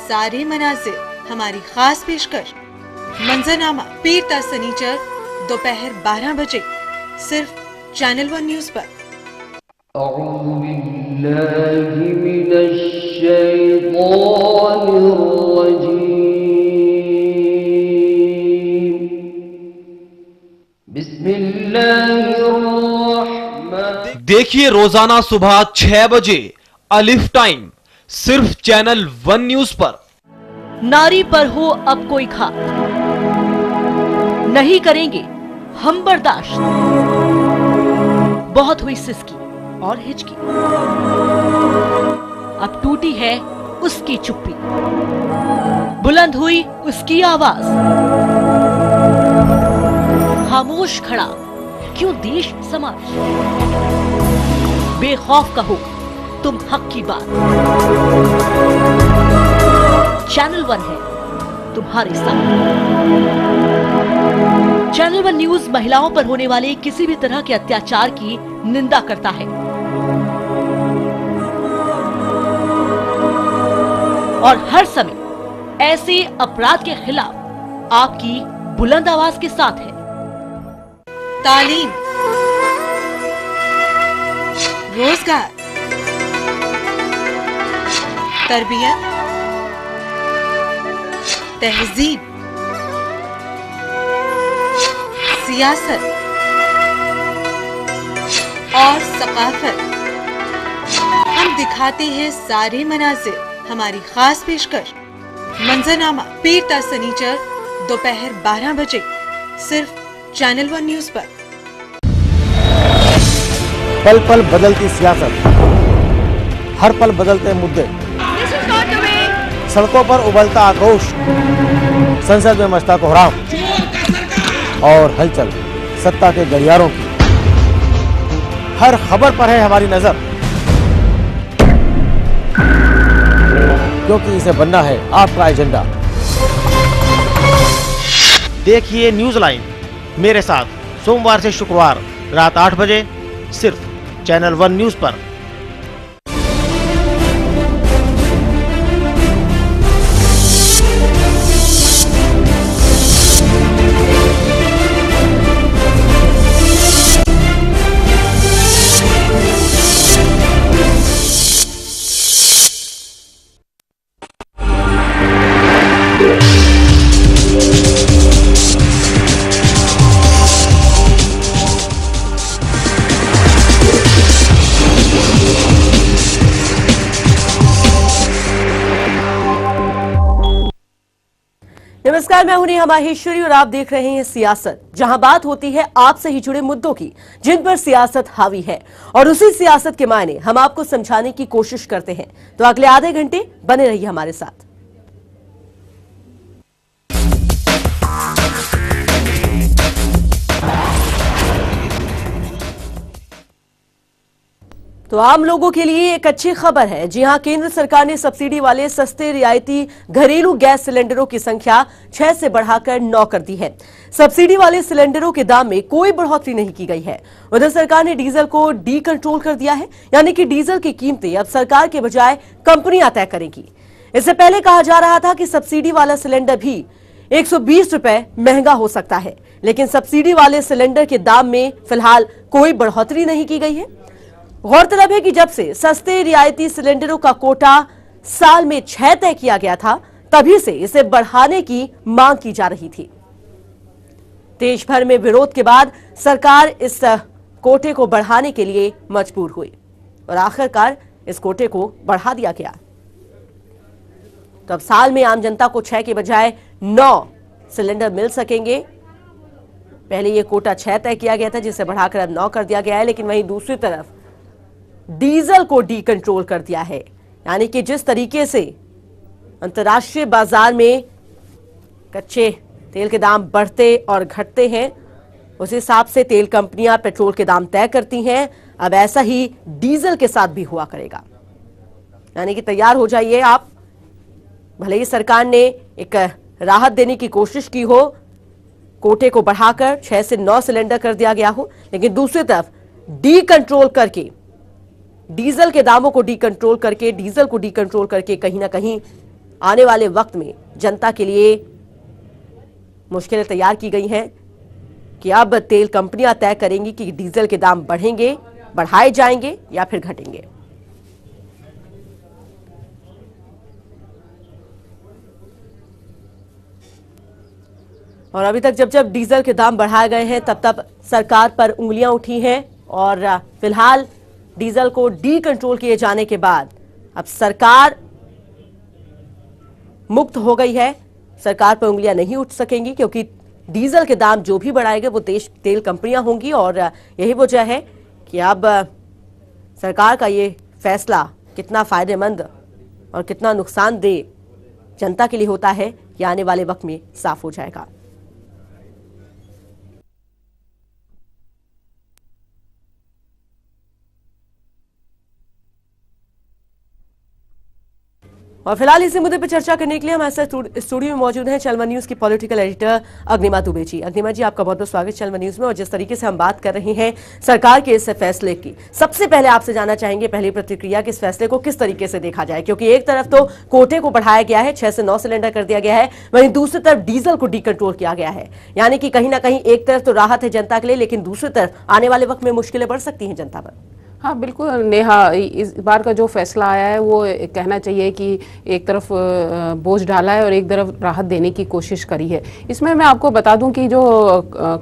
सारे मनाजिर, हमारी खास पेशकश मंजरनामा पीर ता सनीचर दोपहर 12 बजे सिर्फ चैनल 1 न्यूज पर। देखिए रोजाना सुबह 6 बजे अलिफ टाइम सिर्फ चैनल 1 न्यूज पर। नारी पर हो अब कोई घात, नहीं करेंगे हम बर्दाश्त। बहुत हुई सिसकी और हिचकी, अब टूटी है उसकी चुप्पी, बुलंद हुई उसकी आवाज। खामोश खड़ा क्यों देश समाज, बेखौफ कहो तुम हक की बात। चैनल 1 है तुम्हारे साथ। चैनल 1 न्यूज महिलाओं पर होने वाले किसी भी तरह के अत्याचार की निंदा करता है और हर समय ऐसे अपराध के खिलाफ आपकी बुलंद आवाज के साथ है। तालीम, रोजगार, तरबियत, तहजीब, सियासत और सकाफत, हम दिखाते हैं सारे मनाजिर, हमारी खास पेशकश मंजरनामा पीर ता सनीचर दोपहर 12 बजे सिर्फ चैनल 1 न्यूज पर। पल पल बदलती सियासत, हर पल बदलते मुद्दे, सड़कों पर उबलता आक्रोश, संसद में मचता कोहराम और हलचल सत्ता के गलियारों की। हर खबर पर है हमारी नजर, क्योंकि इसे बनना है आपका एजेंडा। देखिए न्यूज लाइन मेरे साथ सोमवार से शुक्रवार रात 8 बजे सिर्फ चैनल 1 न्यूज पर। नमस्कार, मैं हूं नेहा माहेश्वरी और आप देख रहे हैं सियासत, जहां बात होती है आपसे ही जुड़े मुद्दों की जिन पर सियासत हावी है और उसी सियासत के मायने हम आपको समझाने की कोशिश करते हैं। तो अगले आधे घंटे बने रहिए हमारे साथ। तो आम लोगों के लिए एक अच्छी खबर है। जी हां, केंद्र सरकार ने सब्सिडी वाले सस्ते रियायती घरेलू गैस सिलेंडरों की संख्या 6 से बढ़ाकर 9 कर दी है। सब्सिडी वाले सिलेंडरों के दाम में कोई बढ़ोतरी नहीं की गई है। उधर सरकार ने डीजल को डी कंट्रोल कर दिया है, यानी कि डीजल की कीमतें अब सरकार के बजाय कंपनियां तय करेंगी। इससे पहले कहा जा रहा था कि सब्सिडी वाला सिलेंडर भी 120 रुपए महंगा हो सकता है, लेकिन सब्सिडी वाले सिलेंडर के दाम में फिलहाल कोई बढ़ोतरी नहीं की गई है। गौरतलब है कि जब से सस्ते रियायती सिलेंडरों का कोटा साल में 6 तय किया गया था, तभी से इसे बढ़ाने की मांग की जा रही थी। देश भर में विरोध के बाद सरकार इस कोटे को बढ़ाने के लिए मजबूर हुई और आखिरकार इस कोटे को बढ़ा दिया गया। तो अब साल में आम जनता को 6 के बजाय 9 सिलेंडर मिल सकेंगे। पहले यह कोटा 6 तय किया गया था, जिसे बढ़ाकर अब 9 कर दिया गया है। लेकिन वहीं दूसरी तरफ डीजल को डी कंट्रोल कर दिया है, यानी कि जिस तरीके से अंतर्राष्ट्रीय बाजार में कच्चे तेल के दाम बढ़ते और घटते हैं, उस हिसाब से तेल कंपनियां पेट्रोल के दाम तय करती हैं। अब ऐसा ही डीजल के साथ भी हुआ करेगा, यानी कि तैयार हो जाइए आप। भले ही सरकार ने एक राहत देने की कोशिश की हो, कोटे को बढ़ाकर 6 से 9 सिलेंडर कर दिया गया हो, लेकिन दूसरी तरफ डी कंट्रोल करके, डीजल के दामों को डी कंट्रोल करके, डीजल को डी कंट्रोल करके कहीं ना कहीं आने वाले वक्त में जनता के लिए मुश्किलें तैयार की गई हैं कि अब तेल कंपनियां तय करेंगी कि डीजल के दाम बढ़ेंगे, बढ़ाए जाएंगे या फिर घटेंगे। और अभी तक जब डीजल के दाम बढ़ाए गए हैं तब सरकार पर उंगलियां उठी हैं और फिलहाल डीजल को डी कंट्रोल किए जाने के बाद अब सरकार मुक्त हो गई है। सरकार पर उंगलियां नहीं उठ सकेंगी क्योंकि डीजल के दाम जो भी बढ़ाएंगे वो देश तेल कंपनियां होंगी और यही वजह है कि अब सरकार का ये फैसला कितना फायदेमंद और कितना नुकसानदेह जनता के लिए होता है ये आने वाले वक्त में साफ हो जाएगा। और फिलहाल इसी मुद्दे पर चर्चा करने के लिए हमारे साथ स्टूडियो में मौजूद हैं चलमा न्यूज की पॉलिटिकल एडिटर अग्निमा दुबे जी। अग्निमा जी, आपका बहुत बहुत स्वागत चलमा न्यूज में। और जिस तरीके से हम बात कर रहे हैं सरकार के इस फैसले की, सबसे पहले आपसे जानना चाहेंगे पहली प्रतिक्रिया कि इस फैसले को किस तरीके से देखा जाए, क्योंकि एक तरफ तो कोटे को बढ़ाया गया है, 6 से 9 सिलेंडर कर दिया गया है, वहीं दूसरी तरफ डीजल को डी कंट्रोल किया गया है। यानी कि कहीं ना कहीं एक तरफ तो राहत है जनता के लिए, लेकिन दूसरी तरफ आने वाले वक्त में मुश्किलें बढ़ सकती हैं जनता पर। हाँ बिल्कुल नेहा, इस बार का जो फैसला आया है वो कहना चाहिए कि एक तरफ बोझ डाला है और एक तरफ राहत देने की कोशिश करी है। इसमें मैं आपको बता दूं कि जो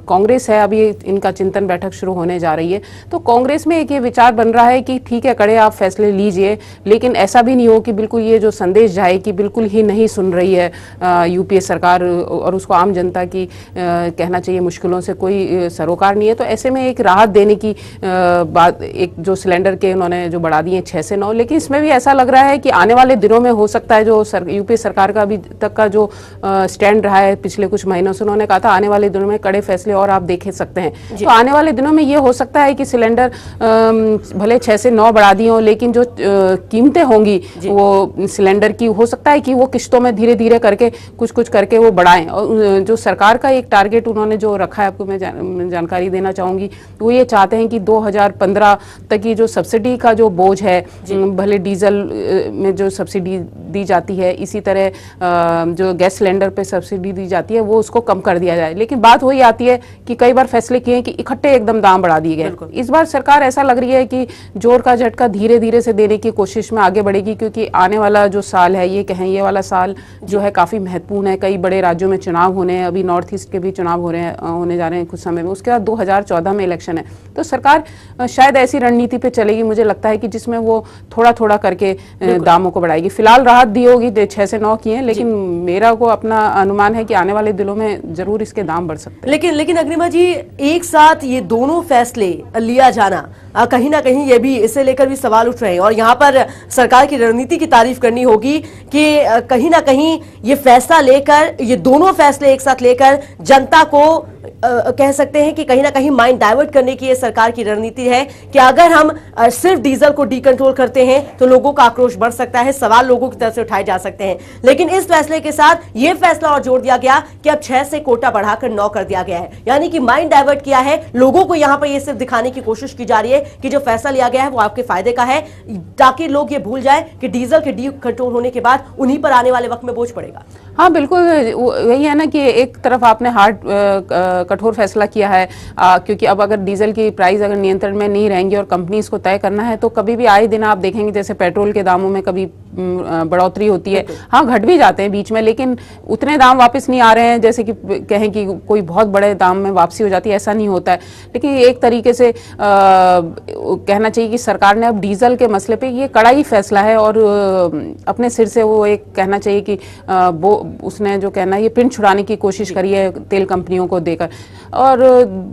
कांग्रेस है, अभी इनका चिंतन बैठक शुरू होने जा रही है, तो कांग्रेस में एक ये विचार बन रहा है कि ठीक है, कड़े आप फैसले लीजिए, लेकिन ऐसा भी नहीं हो कि बिल्कुल ये जो संदेश जाए कि बिल्कुल ही नहीं सुन रही है यूपीए सरकार और उसको आम जनता की कहना चाहिए मुश्किलों से कोई सरोकार नहीं है। तो ऐसे में एक राहत देने की बात, एक जो सिलेंडर के उन्होंने जो बढ़ा दिए 6 से 9, लेकिन इसमें भी ऐसा लग रहा है कि आने वाले दिनों में हो सकता है जो यूपी सरकार का अभी तक का जो स्टैंड रहा है पिछले कुछ महीनों से, उन्होंने कहा था आने वाले दिनों में कड़े फैसले और आप देख सकते हैं। तो आने वाले दिनों में ये हो सकता है कि सिलेंडर भले 6 से 9 बढ़ा दिए हों, लेकिन जो कीमतें होंगी वो सिलेंडर की, हो सकता है कि वो किश्तों में धीरे धीरे करके कुछ कुछ करके वो बढ़ाएं। और जो सरकार का एक टारगेट उन्होंने जो रखा है, आपको मैं जानकारी देना चाहूंगी, वो ये चाहते हैं कि 2015 तक की जो सब्सिडी का जो बोझ है, भले डीजल में जो सब्सिडी दी जाती है, इसी तरह जो गैस सिलेंडर पे सब्सिडी दी जाती है, वो उसको कम कर दिया जाए। लेकिन बात वही आती है कि कई बार फैसले किए हैं कि इकट्ठे एकदम दाम बढ़ा दिए गए। इस बार सरकार ऐसा लग रही है कि जोर का झटका धीरे धीरे से देने की कोशिश में आगे बढ़ेगी, क्योंकि आने वाला जो साल है, ये कहें ये वाला साल जो है काफी महत्वपूर्ण है। कई बड़े राज्यों में चुनाव होने हैं, अभी नॉर्थ ईस्ट के भी चुनाव होने जा रहे हैं कुछ समय में, उसके बाद 2014 में इलेक्शन है। तो सरकार शायद ऐसी रणनीति पे चलेगी, मुझे लगता है कि जिसमें वो थोड़ा थोड़ा करके दामों को बढ़ाएगी। फिलहाल राहत दी होगी, 6 से 9 की है, लेकिन मेरा को अपना अनुमान है कि आने वाले दिनों में जरूर इसके दाम बढ़ सकते हैं। लेकिन अग्निमा जी, एक साथ ये दोनों फैसले लिया जाना कहीं ना कहीं ये भी, इसे लेकर भी सवाल उठ रहे हैं और यहाँ पर सरकार की रणनीति की तारीफ करनी होगी कि कहीं ना कहीं ये फैसला लेकर, ये दोनों फैसले एक साथ लेकर जनता को कह सकते हैं कि कहीं ना कहीं माइंड डाइवर्ट करने की ये सरकार की रणनीति है कि अगर हम सिर्फ डीजल को डी कंट्रोल करते हैं तो लोगों का आक्रोश बढ़ सकता है, सवाल लोगों की तरफ से उठाए जा सकते हैं। लेकिन इस फैसले के साथ ये फैसला और जोड़ दिया गया कि अब 6 से कोटा बढ़ाकर 9 कर दिया गया है, यानी कि माइंड डाइवर्ट किया है लोगों को। यहाँ पर ये सिर्फ दिखाने की कोशिश की जा रही है कि जो फैसला लिया गया है वो आपके फायदे का है, ताकि लोग ये भूल जाए कि डीजल के डी कंट्रोल होने के बाद उन्हीं पर आने वाले वक्त में बोझ पड़ेगा। हाँ बिल्कुल, वही है ना कि एक तरफ आपने हार्ड कठोर फैसला किया है, क्योंकि अब अगर डीजल की प्राइस अगर नियंत्रण में नहीं रहेंगी और कंपनी इसको तय करना है, तो कभी भी आए दिन आप देखेंगे जैसे पेट्रोल के दामों में कभी बढ़ोतरी होती है, हाँ घट भी जाते हैं बीच में, लेकिन उतने दाम वापस नहीं आ रहे हैं जैसे कि कहें कि कोई बहुत बड़े दाम में वापसी हो जाती है, ऐसा नहीं होता है। लेकिन एक तरीके से कहना चाहिए कि सरकार ने अब डीजल के मसले पे ये कड़ा ही फैसला है और अपने सिर से वो एक कहना चाहिए कि उसने जो कहना है ये पिंड छुड़ाने की कोशिश करी है तेल कंपनियों को देकर, और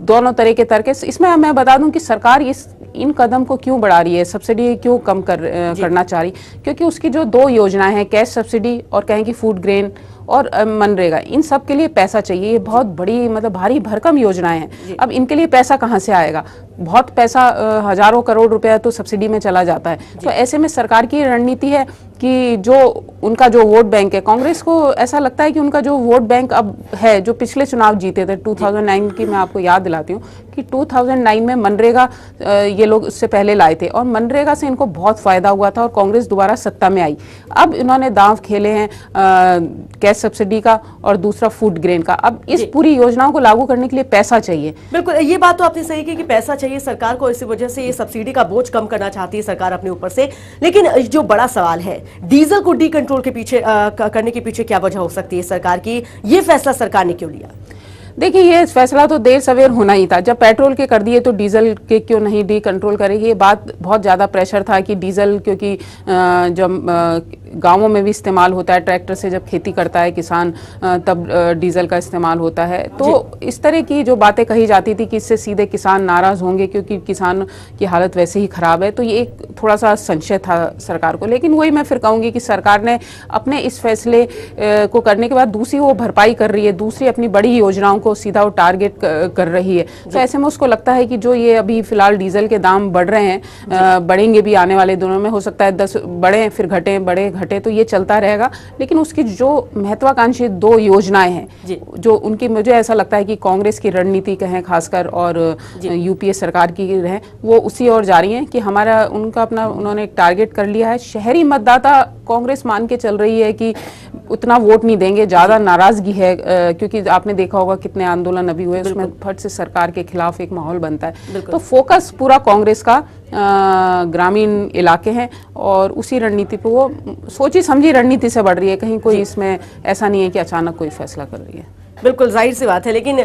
दोनों तरह के तर्क। इसमें मैं बता दूं कि सरकार इन कदम को क्यों बढ़ा रही है, सब्सिडी क्यों कम करना चाह रही, क्योंकि उसकी जो 2 योजनाएं हैं, कैश सब्सिडी और कहें कि फूड ग्रेन और मनरेगा, इन सब के लिए पैसा चाहिए। ये बहुत बड़ी मतलब भारी भरकम योजनाएं हैं। अब इनके लिए पैसा कहाँ से आएगा? बहुत पैसा, हजारों करोड़ रुपया तो सब्सिडी में चला जाता है। तो ऐसे में सरकार की रणनीति है कि जो उनका जो वोट बैंक है, कांग्रेस को ऐसा लगता है कि उनका जो वोट बैंक अब है, जो पिछले चुनाव जीते थे 2009 की, मैं आपको याद दिलाती हूँ कि 2009 में मनरेगा ये लोग उससे पहले लाए थे और मनरेगा से इनको बहुत फायदा हुआ था और कांग्रेस दोबारा सत्ता में आई। अब इन्होंने दांव खेले हैं गैस सब्सिडी का और दूसरा फूड ग्रेन का। अब इस पूरी योजनाओं को लागू करने के लिए पैसा चाहिए। बिल्कुल, ये बात तो आपने सही की कि पैसा चाहिए सरकार को, इसी वजह से ये सब्सिडी का बोझ कम करना चाहती है सरकार अपने ऊपर से। लेकिन जो बड़ा सवाल है, डीजल को डी कंट्रोल के पीछे करने के पीछे क्या वजह हो सकती है सरकार की? ये फैसला सरकार ने क्यों लिया? देखिए, ये फैसला तो देर सवेर होना ही था। जब पेट्रोल के कर दिए तो डीजल के क्यों नहीं डी कंट्रोल करेगी? ये बात बहुत ज़्यादा प्रेशर था कि डीजल, क्योंकि जब गांवों में भी इस्तेमाल होता है, ट्रैक्टर से जब खेती करता है किसान तब डीजल का इस्तेमाल होता है। तो इस तरह की जो बातें कही जाती थी कि इससे सीधे किसान नाराज होंगे क्योंकि किसान की हालत वैसे ही खराब है, तो ये एक थोड़ा सा संशय था सरकार को। लेकिन वही मैं फिर कहूँगी कि सरकार ने अपने इस फैसले को करने के बाद दूसरी वो भरपाई कर रही है, दूसरी अपनी बड़ी योजनाओं को सीधा वो टारगेट कर रही है। तो ऐसे में उसको लगता है कि जो ये अभी फिलहाल डीजल के दाम बढ़ रहे हैं, बढ़ेंगे भी आने वाले दिनों में, हो सकता है 10 बढ़े फिर घटे, तो ये चलता रहेगा। लेकिन उसकी जो महत्वाकांक्षी 2 योजनाएं हैं जो उनकी, मुझे ऐसा लगता है कि कांग्रेस की रणनीति कहें खासकर और यूपीए सरकार की रहे, वो उसी ओर जा रही है कि हमारा उनका अपना उन्होंने एक टारगेट कर लिया है। शहरी मतदाता कांग्रेस मान के चल रही है कि उतना वोट नहीं देंगे, ज्यादा नाराजगी है, क्योंकि आपने देखा होगा कितने आंदोलन अभी हुए, उसमें फट से सरकार के खिलाफ एक माहौल बनता है। तो फोकस पूरा कांग्रेस का ग्रामीण इलाके हैं और उसी रणनीति पे वो सोची समझी रणनीति से बढ़ रही है। कहीं कोई इसमें ऐसा नहीं है कि अचानक कोई फैसला कर रही है। बिल्कुल जाहिर सी बात है, लेकिन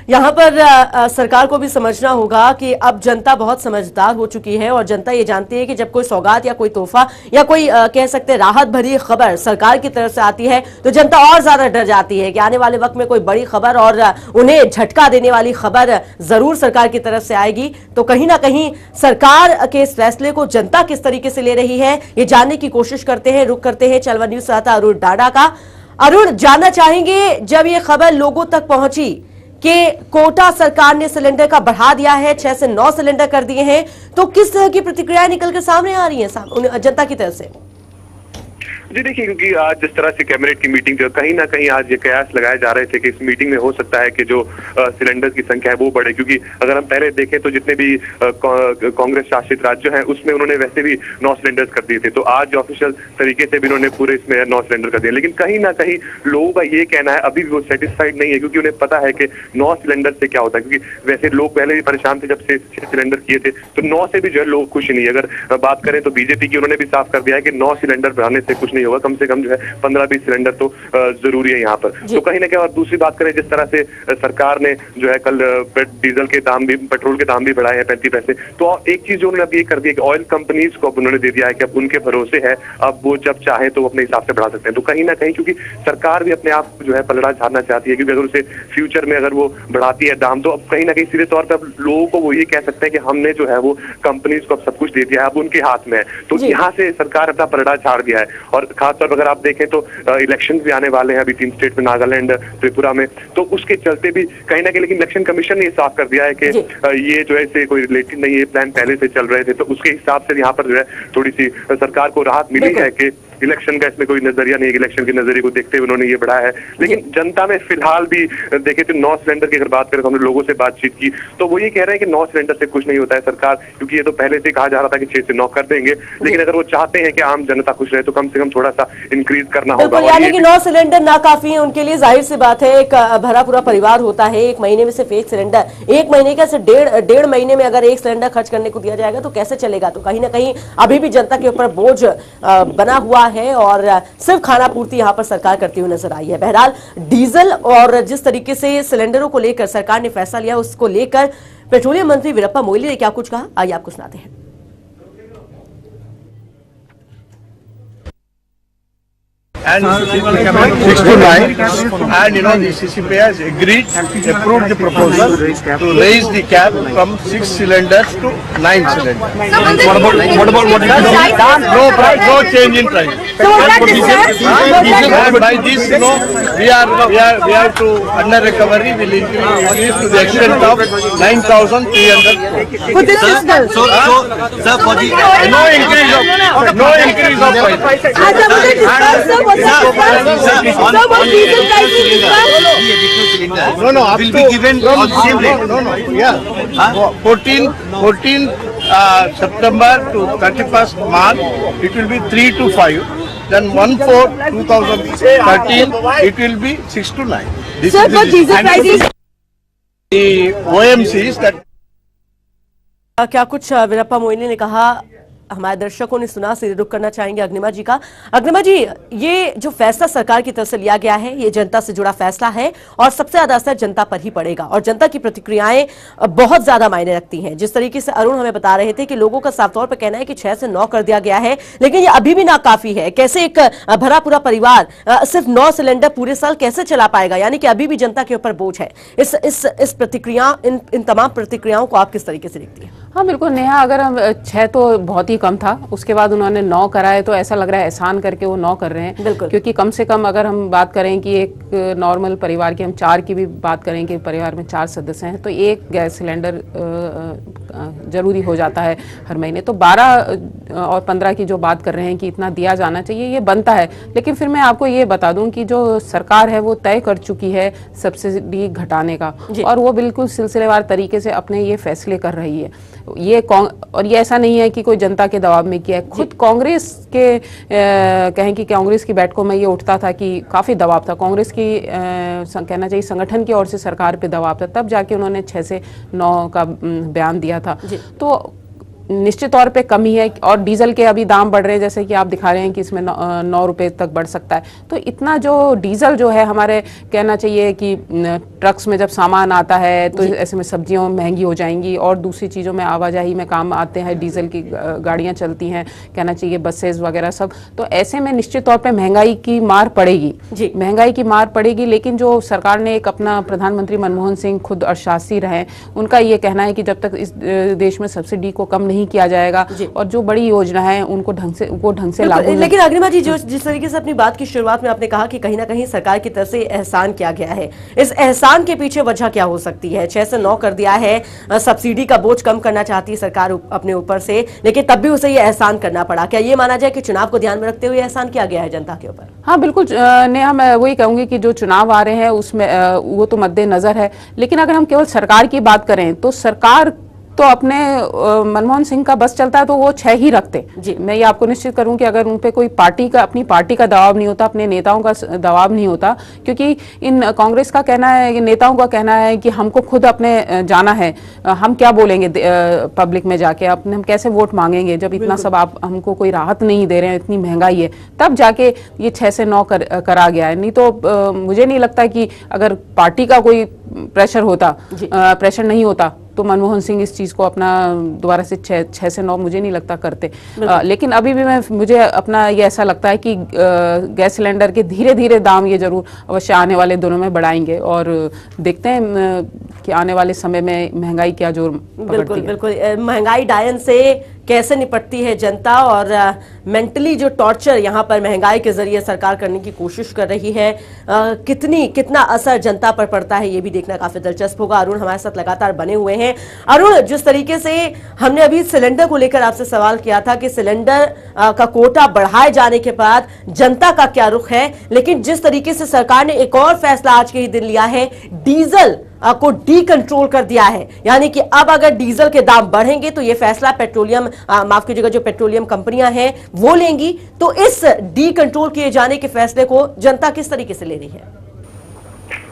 यहाँ पर सरकार को भी समझना होगा कि अब जनता बहुत समझदार हो चुकी है और जनता ये जानती है कि जब कोई सौगात या कोई तोहफा या कोई कह सकते हैं राहत भरी खबर सरकार की तरफ से आती है तो जनता और ज्यादा डर जाती है कि आने वाले वक्त में कोई बड़ी खबर और उन्हें झटका देने वाली खबर जरूर सरकार की तरफ से आएगी। तो कहीं ना कहीं सरकार के इस फैसले को जनता किस तरीके से ले रही है, ये जानने की कोशिश करते हैं। रुक करते हैं चलवा न्यूज से आता अरुण डाडा का। अरुण, जानना चाहेंगे, जब ये खबर लोगों तक पहुंची कि कोटा सरकार ने सिलेंडर का बढ़ा दिया है, 6 से 9 सिलेंडर कर दिए हैं, तो किस तरह की प्रतिक्रियाएं निकलकर सामने आ रही हैं जनता की तरफ से? जी देखिए, क्योंकि आज जिस तरह से कैबिनेट की मीटिंग जो कहीं ना कहीं आज ये कयास लगाए जा रहे थे कि इस मीटिंग में हो सकता है कि जो सिलेंडर की संख्या है वो बढ़े, क्योंकि अगर हम पहले देखें तो जितने भी कांग्रेस शासित राज्य हैं उसमें उन्होंने वैसे भी 9 सिलेंडर्स कर दिए थे। तो आज ऑफिशियल तरीके से भी उन्होंने पूरे इसमें 9 सिलेंडर कर दिए। लेकिन कहीं ना कहीं लोगों का ये कहना है अभी भी वो सेटिस्फाइड नहीं है, क्योंकि उन्हें पता है कि 9 सिलेंडर से क्या होता है। क्योंकि वैसे लोग पहले भी परेशान थे जब से 6 सिलेंडर किए थे, तो 9 से भी जो है लोग खुश नहीं है। अगर बात करें तो बीजेपी की उन्होंने भी साफ कर दिया है कि 9 सिलेंडर बढ़ाने से कुछ नहीं होगा, कम से कम जो है 15-20 सिलेंडर तो जरूरी है यहाँ पर। तो कहीं ना कहीं, और दूसरी बात करें जिस तरह से सरकार ने जो है कल डीजल के दाम भी, पेट्रोल के दाम भी बढ़ाए हैं 35 पैसे। तो एक चीज जो उन्होंने अब ये कर दिया कि ऑयल कंपनीज को अब उन्होंने दे दिया है कि अब उनके भरोसे है, अब वो जब चाहे तो अपने हिसाब से बढ़ा सकते हैं। तो कहीं ना कहीं क्योंकि सरकार भी अपने आप जो है पलड़ा झाड़ना चाहती है, क्योंकि अगर उसे फ्यूचर में अगर वो बढ़ाती है दाम, तो अब कहीं ना कहीं सीधे तौर पर अब लोगों को वो ये कह सकते हैं कि हमने जो है वो कंपनीज को अब सब कुछ दे दिया है, अब उनके हाथ में है। तो यहाँ से सरकार अपना पलड़ा झाड़ दिया है। और खासतौर पर अगर आप देखें तो इलेक्शन भी आने वाले हैं अभी 3 स्टेट में, नागालैंड, त्रिपुरा में, तो उसके चलते भी कहीं ना कहीं, लेकिन इलेक्शन कमीशन ने साफ कर दिया है कि ये जो है इससे कोई रिलेटेड नहीं है, प्लान पहले से चल रहे थे। तो उसके हिसाब से यहाँ पर जो है थोड़ी सी सरकार को राहत मिली है कि इलेक्शन का इसमें कोई नजरिया नहीं है, इलेक्शन के नजरिए को देखते हुए उन्होंने ये बढ़ाया है। लेकिन जनता में फिलहाल भी देखे तो 9 सिलेंडर की अगर बात करें तो हमने लोगों से बातचीत की तो वो ये कह रहे हैं कि 9 सिलेंडर से कुछ नहीं होता है सरकार, क्योंकि ये तो पहले से कहा जा रहा था कि 6 से 9 कर देंगे। लेकिन अगर वो चाहते हैं कि आम जनता खुश रहे तो कम से कम थोड़ा सा इंक्रीज करना होगा। यानी कि 9 सिलेंडर ना काफी है उनके लिए, जाहिर सी बात है। एक भरा पूरा परिवार होता है, एक महीने में सिर्फ 1 सिलेंडर, 1 महीने का सिर्फ डेढ़ महीने में अगर 1 सिलेंडर खर्च करने को दिया जाएगा तो कैसे चलेगा? तो कहीं ना कहीं अभी भी जनता के ऊपर बोझ बना हुआ है और सिर्फ खाना पूर्ति यहाँ पर सरकार करती हुई नजर आई है। बहरहाल डीजल और जिस तरीके से सिलेंडरों को लेकर सरकार ने फैसला लिया, उसको लेकर पेट्रोलियम मंत्री वीरप्पा मोइली ने क्या कुछ कहा, आइए आपको सुनाते हैं। and 6 to 9, and the CCP has approved the proposal to raise the cap from 6 cylinders to 9 cylinders. What about no price, no change in price. And by this, we are to under recovery will increase to the extent of 9,300 crores. So for the No increase of price. No, up will to be given on the same rate. No, yeah. 14 September to 31st March, it will be 3 to 5. Then 1/4/2013, it will be 6 to 9. This Sir, is for diesel prices, the OMCs that. क्या कुछ वीरप्पा मोइली ने कहा हमारे दर्शकों ने सुना, सिरे रुख करना चाहेंगे अग्निमा जी का। अग्निमा जी, ये जो फैसला सरकार की तरफ से लिया गया है, ये जनता से जुड़ा फैसला है और सबसे ज्यादा असर जनता पर ही पड़ेगा और जनता की प्रतिक्रियाएं बहुत ज्यादा मायने रखती हैं। जिस तरीके से अरुण हमें बता रहे थे कि लोगों का साफ तौर पर कहना है कि 6 से 9 कर दिया गया है, लेकिन ये अभी भी नाकाफी है। कैसे एक भरा पूरा परिवार सिर्फ 9 सिलेंडर पूरे साल कैसे चला पाएगा, यानी कि अभी भी जनता के ऊपर बोझ है। इस प्रतिक्रिया इन तमाम प्रतिक्रियाओं को आप किस तरीके से देखती है? हाँ बिल्कुल नेहा, अगर हम 6 तो बहुत ही कम था, उसके बाद उन्होंने 9 कराए तो ऐसा लग रहा है एहसान करके वो 9 कर रहे हैं। क्योंकि कम से कम अगर हम बात करें कि एक नॉर्मल परिवार की, हम 4 की भी बात करें कि परिवार में 4 सदस्य हैं, तो एक गैस सिलेंडर जरूरी हो जाता है हर महीने। तो 12 और 15 की जो बात कर रहे हैं कि इतना दिया जाना चाहिए, ये बनता है। लेकिन फिर मैं आपको ये बता दूं कि जो सरकार है वो तय कर चुकी है सब्सिडी घटाने का, और वो बिल्कुल सिलसिलेवार तरीके से अपने ये फैसले कर रही है। और ये ऐसा नहीं है कि कोई जनता के दबाव में किया है। खुद कांग्रेस के कहें कि कांग्रेस की बैठकों में ये उठता था कि काफी दबाव था, कांग्रेस की कहना चाहिए संगठन की ओर से सरकार पे दबाव था, तब जाके उन्होंने 6 से 9 का बयान दिया था। तो निश्चित तौर पे कमी है। और डीजल के अभी दाम बढ़ रहे हैं, जैसे कि आप दिखा रहे हैं कि इसमें 9 रुपए तक बढ़ सकता है। तो इतना जो डीजल जो है हमारे, कहना चाहिए कि ट्रक्स में जब सामान आता है तो ऐसे में सब्जियां महंगी हो जाएंगी और दूसरी चीज़ों में आवाजाही में काम आते हैं, डीजल की गाड़ियां चलती हैं, कहना चाहिए बसेस वगैरह सब। तो ऐसे में निश्चित तौर पर महंगाई की मार पड़ेगी, महंगाई की मार पड़ेगी। लेकिन जो सरकार ने एक अपना प्रधानमंत्री मनमोहन सिंह खुद अर्थशास्त्री रहे, उनका ये कहना है कि जब तक इस देश में सब्सिडी को कम नहीं किया जाएगा और जो बड़ी योजना है उनको ढंग से लागू। लेकिन अग्निमा जी, जिस तरीके से अपनी बात की शुरुआत में आपने कहा कि कहीं ना कहीं सरकार की तरफ से एहसान किया गया है, इस एहसान के पीछे वजह क्या हो सकती है? 6 से 9 कर दिया है, सब्सिडी का बोझ कम करना चाहती है सरकार अपने ऊपर से, लेकिन तब भी उसे ये एहसान करना पड़ा। क्या ये माना जाए कि चुनाव को ध्यान में रखते हुए एहसान किया गया है जनता के ऊपर? हाँ बिल्कुल नेहा, मैं वही कहूंगी कि जो चुनाव आ रहे हैं उसमें वो तो मद्देनजर है। लेकिन अगर हम केवल सरकार की बात करें तो सरकार तो अपने मनमोहन सिंह का बस चलता है तो वो 6 ही रखते जी। मैं ये आपको निश्चित करूं कि अगर उन पे कोई अपनी पार्टी का दबाव नहीं होता, अपने नेताओं का दबाव नहीं होता, क्योंकि इन कांग्रेस का कहना है, नेताओं का कहना है कि हमको खुद अपने जाना है, हम क्या बोलेंगे पब्लिक में जाके, अपने हम कैसे वोट मांगेंगे जब इतना सब आप हमको कोई राहत नहीं दे रहे हैं, इतनी महंगाई है, तब जाके ये 6 से 9 करा गया है। नहीं तो मुझे नहीं लगता कि अगर पार्टी का कोई प्रेशर नहीं होता तो मनमोहन सिंह इस चीज को अपना दोबारा से 6 से 9 मुझे नहीं लगता करते। लेकिन अभी भी मुझे अपना ये ऐसा लगता है कि गैस सिलेंडर के धीरे धीरे दाम ये जरूर अवश्य आने वाले दिनों में बढ़ाएंगे और देखते हैं कि आने वाले समय में महंगाई क्या जोर पकड़ती है। बिल्कुल महंगाई डायन से कैसे निपटती है जनता और मेंटली जो टॉर्चर यहाँ पर महंगाई के जरिए सरकार करने की कोशिश कर रही है, कितना असर जनता पर पड़ता है, ये भी देखना काफी दिलचस्प होगा। अरुण हमारे साथ लगातार बने हुए हैं। अरुण, जिस तरीके से हमने अभी सिलेंडर को लेकर आपसे सवाल किया था कि सिलेंडर का कोटा बढ़ाए जाने के बाद जनता का क्या रुख है, लेकिन जिस तरीके से सरकार ने एक और फैसला आज के ही दिन लिया है, डीजल को डी कंट्रोल कर दिया है, यानी कि अब अगर डीजल के दाम बढ़ेंगे तो ये फैसला पेट्रोलियम माफ कीजिएगा जो पेट्रोलियम कंपनियां हैं वो लेंगी। तो इस डी कंट्रोल किए जाने के फैसले को जनता किस तरीके से ले रही है?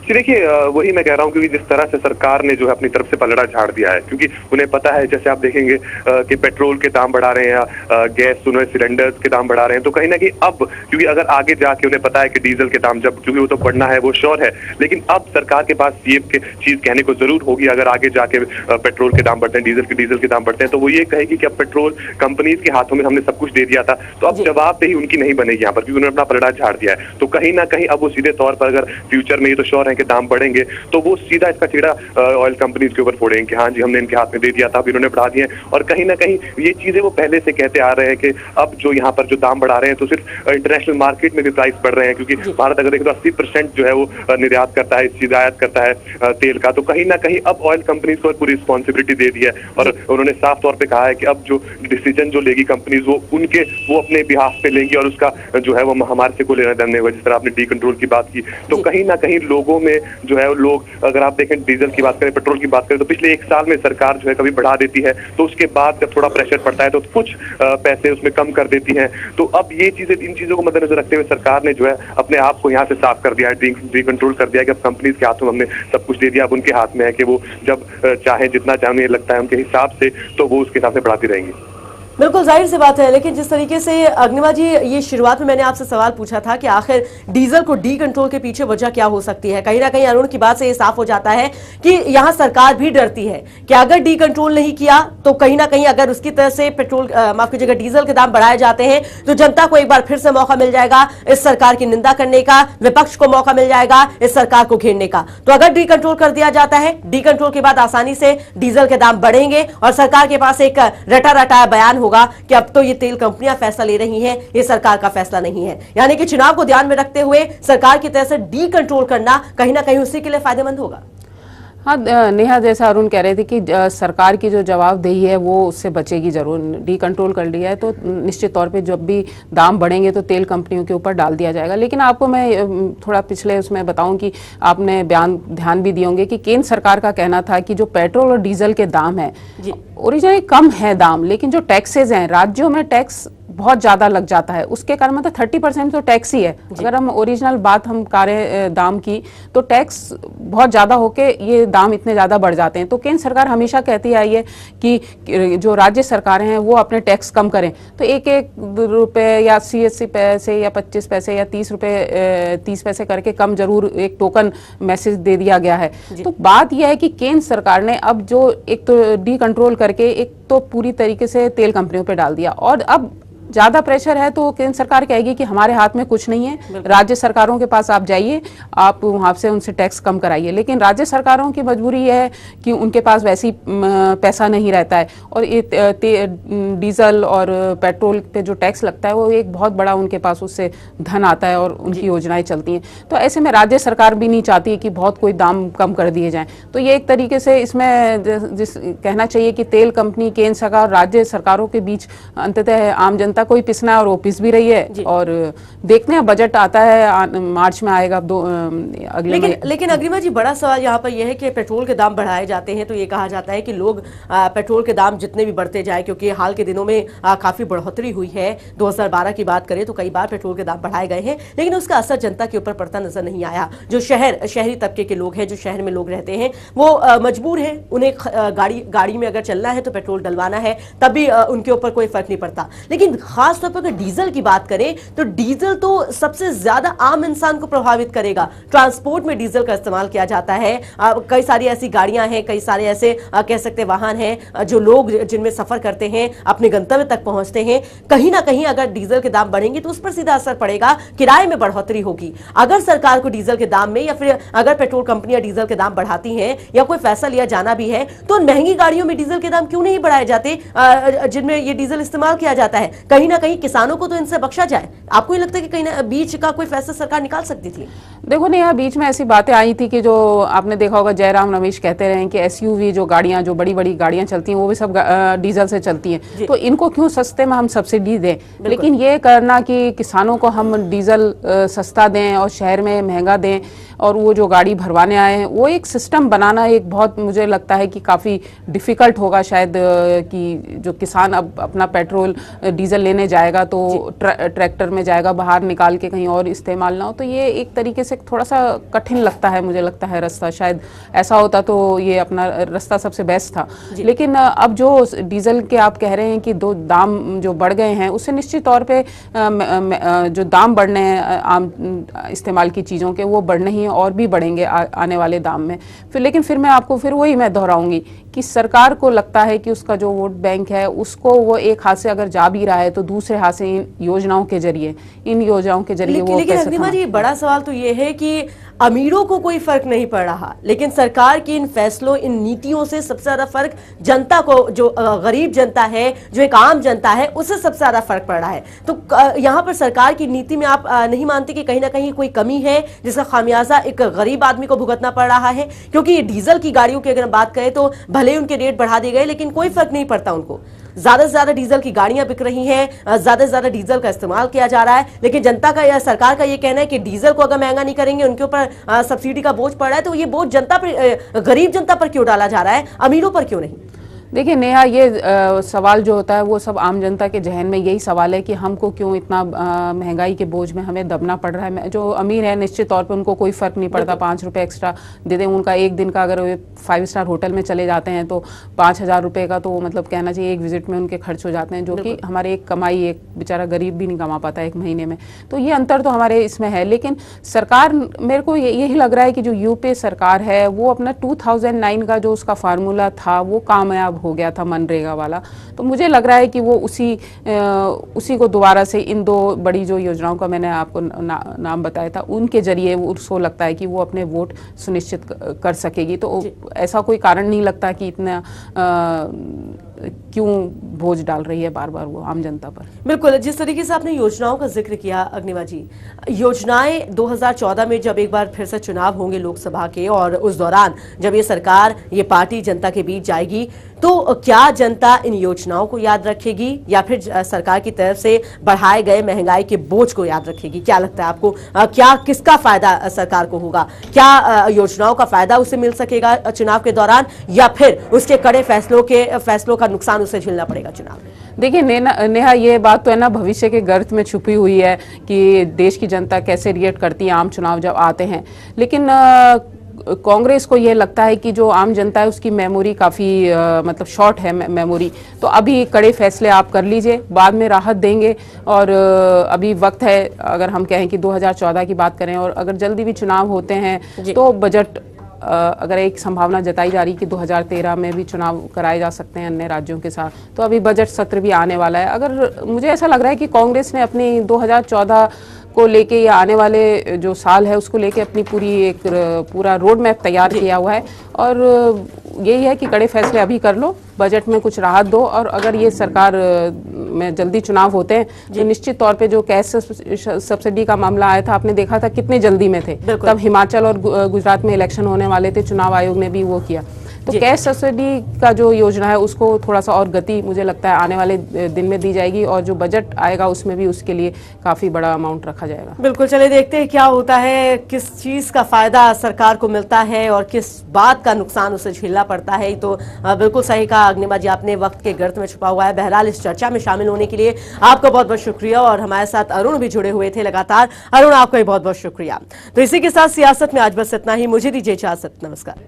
जी देखिए, वही मैं कह रहा हूँ, क्योंकि जिस तरह से सरकार ने जो है अपनी तरफ से पलड़ा झाड़ दिया है, क्योंकि उन्हें पता है, जैसे आप देखेंगे कि पेट्रोल के दाम बढ़ा रहे हैं या गैस सिलेंडर्स के दाम बढ़ा रहे हैं, तो कहीं ना कहीं अब क्योंकि अगर आगे जाके उन्हें पता है कि डीजल के दाम जब, क्योंकि वो तो बढ़ना है वो श्योर है, लेकिन अब सरकार के पास ये चीज कहने को जरूर होगी, अगर आगे जाके पेट्रोल के दाम बढ़ते हैं, डीजल के दाम बढ़ते हैं, तो वो ये कहेगी कि अब पेट्रोल कंपनीज के हाथों में हमने सब कुछ दे दिया था, तो अब जवाबदेही उनकी नहीं बनेगी यहाँ पर, क्योंकि उन्होंने अपना पलड़ा झाड़ दिया है। तो कहीं ना कहीं अब वो सीधे तौर पर, अगर फ्यूचर में ये तो श्योर है कि दाम बढ़ेंगे, तो वो सीधा इसका चीड़ा ऑयल कंपनीज के ऊपर फोड़ेंगे कि हाँ जी हमने इनके हाथ में दे दिया था, अब इन्होंने बढ़ा दिए। और कहीं ना कहीं ये चीजें वो पहले से कहते आ रहे हैं कि अब जो यहाँ पर जो दाम बढ़ा रहे हैं, तो सिर्फ इंटरनेशनल मार्केट में भी प्राइस बढ़ रहे हैं, क्योंकि भारत अगर देखें तो 80% जो है वो निर्यात करता है, इस चीज आयात करता है तेल का। तो कहीं ना कहीं अब ऑयल कंपनीज को पूरी रिस्पॉन्सिबिलिटी दे दी है, और उन्होंने साफ तौर पे कहा है कि अब जो डिसीजन जो लेगी कंपनीज, वो अपने बिहाफ पे लेंगी, और उसका जो है वो हमारे से कोई लेना देना नहीं होगा। जिस तरह आपने डी कंट्रोल की बात की, तो कहीं ना कहीं लोगों में जो है, लोग, अगर आप देखें डीजल की बात करें, पेट्रोल की बात करें, तो पिछले 1 साल में सरकार जो है कभी बढ़ा देती है, तो उसके बाद जब थोड़ा प्रेशर पड़ता है तो कुछ पैसे उसमें कम कर देती हैं। तो अब ये चीजें, इन चीजों को मद्देनजर रखते हुए सरकार ने जो है अपने आप को यहाँ से साफ कर दिया है, डी कंट्रोल कर दिया है कि अब कंपनीज के हाथों में हमने सब कुछ दे दिया, अब उनके हाथ में है कि वो जब चाहे, जितना चाहे लगता है उनके हिसाब से, तो वो उसके हिसाब से बढ़ाती रहेंगी। बिल्कुल जाहिर सी बात है, लेकिन जिस तरीके से अग्निवा जी, ये शुरुआत में मैंने आपसे सवाल पूछा था कि आखिर डीजल को डी कंट्रोल के पीछे वजह क्या हो सकती है, कहीं ना कहीं अरुण की बात से ये साफ हो जाता है कि यहाँ सरकार भी डरती है कि अगर डी कंट्रोल नहीं किया तो कहीं ना कहीं अगर उसकी तरह से पेट्रोल, माफ कीजिएगा, डीजल के दाम बढ़ाए जाते हैं, तो जनता को एक बार फिर से मौका मिल जाएगा इस सरकार की निंदा करने का, विपक्ष को मौका मिल जाएगा इस सरकार को घेरने का। तो अगर डी कंट्रोल कर दिया जाता है, डी कंट्रोल के बाद आसानी से डीजल के दाम बढ़ेंगे और सरकार के पास एक रटा रटाया बयान होगा कि अब तो ये तेल कंपनियां फैसला ले रही हैं, ये सरकार का फैसला नहीं है। यानी कि चुनाव को ध्यान में रखते हुए सरकार की तरह से डी कंट्रोल करना कहीं ना कहीं उसी के लिए फायदेमंद होगा। हाँ नेहा, जैसा अरुण कह रहे थे कि सरकार की जो जवाबदेही है वो उससे बचेगी जरूर। डी कंट्रोल कर लिया है तो निश्चित तौर पे जब भी दाम बढ़ेंगे तो तेल कंपनियों के ऊपर डाल दिया जाएगा। लेकिन आपको मैं थोड़ा पिछले उसमें बताऊं कि आपने ध्यान भी दिए होंगे कि केंद्र सरकार का कहना था कि जो पेट्रोल और डीजल के दाम है ओरिजिनली कम है दाम, लेकिन जो टैक्सेज हैं, राज्यों में टैक्स बहुत ज्यादा लग जाता है, उसके कारण मतलब 30% तो टैक्स ही है। अगर हम ओरिजिनल बात हम करें दाम की, तो टैक्स बहुत ज्यादा होके ये दाम इतने ज्यादा बढ़ जाते हैं। तो केंद्र सरकार हमेशा कहती आई है कि जो राज्य सरकारें हैं वो अपने टैक्स कम करें, तो 1-1 रुपए या 80 पैसे या 25 पैसे या 30 पैसे करके कम जरूर एक टोकन मैसेज दे दिया गया है। तो बात यह है कि केंद्र सरकार ने अब जो एक तो डी कंट्रोल करके एक तो पूरी तरीके से तेल कंपनियों पे डाल दिया, और अब ज्यादा प्रेशर है तो केंद्र सरकार कहेगी कि हमारे हाथ में कुछ नहीं है, राज्य सरकारों के पास आप जाइए, आप वहां से उनसे टैक्स कम कराइए। लेकिन राज्य सरकारों की मजबूरी यह है कि उनके पास वैसी पैसा नहीं रहता है, और ये डीजल और पेट्रोल पे जो टैक्स लगता है वो एक बहुत बड़ा उनके पास उससे धन आता है और उनकी योजनाएं चलती हैं। तो ऐसे में राज्य सरकार भी नहीं चाहती है कि बहुत कोई दाम कम कर दिए जाएं। तो ये एक तरीके से इसमें कहना चाहिए कि तेल कंपनी, केंद्र सरकार, राज्य सरकारों के बीच अंततः आम जनता कोई पिसना है, और वो पिस भी रही है। और देखते हैं, बजट आता है मार्च में आएगा अगले। लेकिन अग्निवा जी, बड़ा सवाल यहाँ पर यह है कि पेट्रोल के दाम बढ़ाए जाते हैं तो ये कहा जाता है कि लोग पेट्रोल के दाम जितने भी बढ़ते जाए, क्योंकि हाल के दिनों में काफी बढ़ोतरी हुई है, 2012 की बात करें तो कई बार पेट्रोल के दाम बढ़ाए गए हैं, लेकिन उसका असर जनता के ऊपर पड़ता नजर नहीं आया। जो शहरी तबके के लोग हैं, जो शहर में लोग रहते हैं, वो मजबूर हैं, उन्हें गाड़ी में अगर चलना है तो पेट्रोल डलवाना है, तब भी उनके ऊपर कोई फर्क नहीं पड़ता। लेकिन खासतौर पर अगर डीजल की बात करें तो डीजल तो सबसे ज्यादा आम इंसान को प्रभावित करेगा। ट्रांसपोर्ट में डीजल का इस्तेमाल किया जाता है, कई सारी ऐसी गाड़ियां हैं, कई सारे ऐसे कह सकते वाहन हैं जो लोग जिनमें सफर करते हैं, अपने गंतव्य तक पहुंचते हैं। कहीं ना कहीं अगर डीजल के दाम बढ़ेंगे तो उस पर सीधा असर पड़ेगा, किराए में बढ़ोतरी होगी। अगर सरकार को डीजल के दाम में, या फिर अगर पेट्रोल कंपनियां डीजल के दाम बढ़ाती हैं या कोई फैसला लिया जाना भी है, तो महंगी गाड़ियों में डीजल के दाम क्यों नहीं बढ़ाए जाते जिनमें ये डीजल इस्तेमाल किया जाता है? कहीं ना कहीं किसानों को तो इनसे बख्शा जाए। आपको ये लगता है कि कहीं ना बीच का कोई फैसला सरकार निकाल सकती थी? देखो नेहा, बीच में ऐसी बातें आई थी कि जो आपने देखा होगा, जयराम रमेश कहते रहे कि एसयूवी जो गाड़ियां, जो बड़ी बड़ी गाड़ियां चलती हैं, वो भी सब डीजल से चलती हैं, तो इनको क्यों सस्ते में हम सब्सिडी दें। लेकिन ये करना कि किसानों को हम डीजल सस्ता दें और शहर में महंगा दें, और वो जो गाड़ी भरवाने आए हैं, वो एक सिस्टम बनाना एक बहुत, मुझे लगता है कि काफ़ी डिफ़िकल्ट होगा शायद, कि जो किसान अब अपना पेट्रोल डीजल लेने जाएगा तो ट्रैक्टर में जाएगा, बाहर निकाल के कहीं और इस्तेमाल ना हो। तो ये एक तरीके से थोड़ा सा कठिन लगता है, मुझे लगता है रास्ता। शायद ऐसा होता तो ये अपना रास्ता सबसे बेस्ट था। लेकिन अब जो डीजल के आप कह रहे हैं कि दो दाम जो बढ़ गए हैं, उससे निश्चित तौर पे जो दाम बढ़ने हैं आम इस्तेमाल की चीज़ों के, वो बढ़ने ही और भी बढ़ेंगे आने वाले दाम में। लेकिन फिर मैं आपको वही मैं दोहराऊंगी कि सरकार को लगता है कि उसका जो वोट बैंक है उसको वो एक हाथ से अगर जा भी रहा है तो दूसरे हाथ से इन योजनाओं के जरिए वो लेकिन अग्निमा जी, बड़ा सवाल तो ये है कि अमीरों को कोई फर्क नहीं पड़ रहा, लेकिन सरकार की इन फैसलों, इन नीतियों से सबसे ज्यादा फर्क जनता को, जो गरीब जनता है, जो एक आम जनता है, उससे सबसे ज्यादा फर्क पड़ रहा है। तो यहाँ पर सरकार की नीति में आप नहीं मानते कि कहीं ना कहीं कोई कमी है जिसका खामियाजा एक गरीब आदमी को भुगतना पड़ रहा है? क्योंकि डीजल की गाड़ियों की अगर हम बात करें तो भले ही उनके रेट बढ़ा दिए गए, लेकिन कोई फर्क नहीं पड़ता उनको। ज्यादा से ज्यादा डीजल की गाड़ियां बिक रही हैं, ज्यादा से ज्यादा डीजल का इस्तेमाल किया जा रहा है, लेकिन जनता का या सरकार का ये कहना है कि डीजल को अगर महंगा नहीं करेंगे, उनके ऊपर सब्सिडी का बोझ पड़ रहा है, तो ये बोझ जनता पर, गरीब जनता पर क्यों डाला जा रहा है, अमीरों पर क्यों नहीं? देखिए नेहा, ये सवाल जो होता है वो सब आम जनता के जहन में यही सवाल है कि हमको क्यों इतना महंगाई के बोझ में हमें दबना पड़ रहा है। जो अमीर है निश्चित तौर पे उनको कोई फ़र्क नहीं पड़ता, 5 रुपये एक्स्ट्रा दे दें। उनका एक दिन का अगर वे 5 स्टार होटल में चले जाते हैं तो 5,000 रुपये का तो मतलब कहना चाहिए एक विजिट में उनके खर्च हो जाते हैं, जो कि हमारे एक कमाई एक बेचारा गरीब भी नहीं कमा पाता एक महीने में। तो ये अंतर तो हमारे इसमें है। लेकिन सरकार, मेरे को यही लग रहा है कि जो यूपीए सरकार है वो अपना 2009 का जो उसका फार्मूला था वो कामयाब हो गया था, मनरेगा वाला। तो मुझे लग रहा है कि वो उसी को दोबारा से इन दो बड़ी जो योजनाओं का मैंने आपको नाम बताया था उनके जरिए उसको लगता है कि वो अपने वोट सुनिश्चित कर सकेगी। तो ऐसा कोई कारण नहीं लगता कि इतना क्यों बोझ डाल रही है बार बार वो आम जनता पर। बिल्कुल, जिस तरीके से आपने योजनाओं का जिक्र किया अग्निवा जी, योजनाएं 2014 में जब एक बार फिर से चुनाव होंगे लोकसभा के, और उस दौरान जब ये सरकार, ये पार्टी जनता के बीच जाएगी, तो क्या जनता इन योजनाओं को याद रखेगी या फिर सरकार की तरफ से बढ़ाए गए महंगाई के बोझ को याद रखेगी? क्या लगता है आपको, क्या किसका फायदा सरकार को होगा? क्या योजनाओं का फायदा उसे मिल सकेगा चुनाव के दौरान, या फिर उसके कड़े फैसलों का नुकसान उसे झेलना पड़ेगा चुनाव में? देखिए नेहा, ये बात तो है ना भविष्य के गर्त में छुपी हुई है कि देश की जनता कैसे रिएक्ट करती है आम चुनाव जब आते हैं। लेकिन कांग्रेस को ये लगता है कि जो आम जनता है उसकी मेमोरी काफ़ी मतलब शॉर्ट है मेमोरी। तो अभी कड़े फैसले आप कर लीजिए, बाद में राहत देंगे। और अभी वक्त है, अगर हम कहें कि 2014 की बात करें और अगर जल्दी भी चुनाव होते हैं तो बजट, अगर एक संभावना जताई जा रही कि 2013 में भी चुनाव कराए जा सकते हैं अन्य राज्यों के साथ, तो अभी बजट सत्र भी आने वाला है। अगर मुझे ऐसा लग रहा है कि कांग्रेस ने अपनी 2014 को लेके या आने वाले जो साल है उसको लेके अपनी पूरा रोड मैप तैयार किया हुआ है, और यही है कि कड़े फैसले अभी कर लो, बजट में कुछ राहत दो। और अगर ये सरकार में जल्दी चुनाव होते हैं तो निश्चित तौर पे जो गैस सब्सिडी का मामला आया था, आपने देखा था कितने जल्दी में थे, तब हिमाचल और गुजरात में इलेक्शन होने वाले थे, चुनाव आयोग ने भी वो किया। तो गैस सब्सिडी का जो योजना है उसको थोड़ा सा और गति मुझे लगता है आने वाले दिन में दी जाएगी, और जो बजट आएगा उसमें भी उसके लिए काफ़ी बड़ा अमाउंट रखा जाएगा। बिल्कुल, चलिए देखते हैं क्या होता है, किस चीज़ का फायदा सरकार को मिलता है और किस बात का नुकसान उसे झेलना पड़ता है। तो बिल्कुल सही कहा अग्निमा जी, आपने वक्त के गर्त में छुपा हुआ है। बहरहाल इस चर्चा में शामिल होने के लिए आपका बहुत बहुत शुक्रिया, और हमारे साथ अरुण भी जुड़े हुए थे लगातार। अरुण, आपका भी बहुत बहुत शुक्रिया। तो इसी के साथ सियासत में आज बस इतना ही, मुझे दीजिए इजाजत, नमस्कार।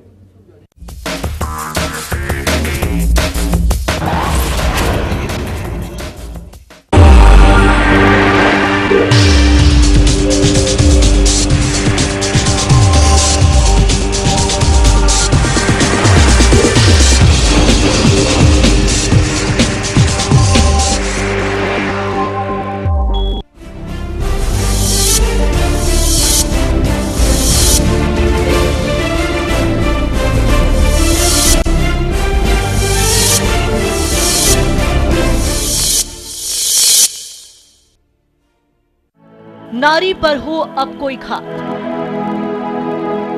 नारी पर हो अब कोई घात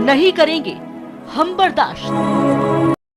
नहीं करेंगे हम बर्दाश्त।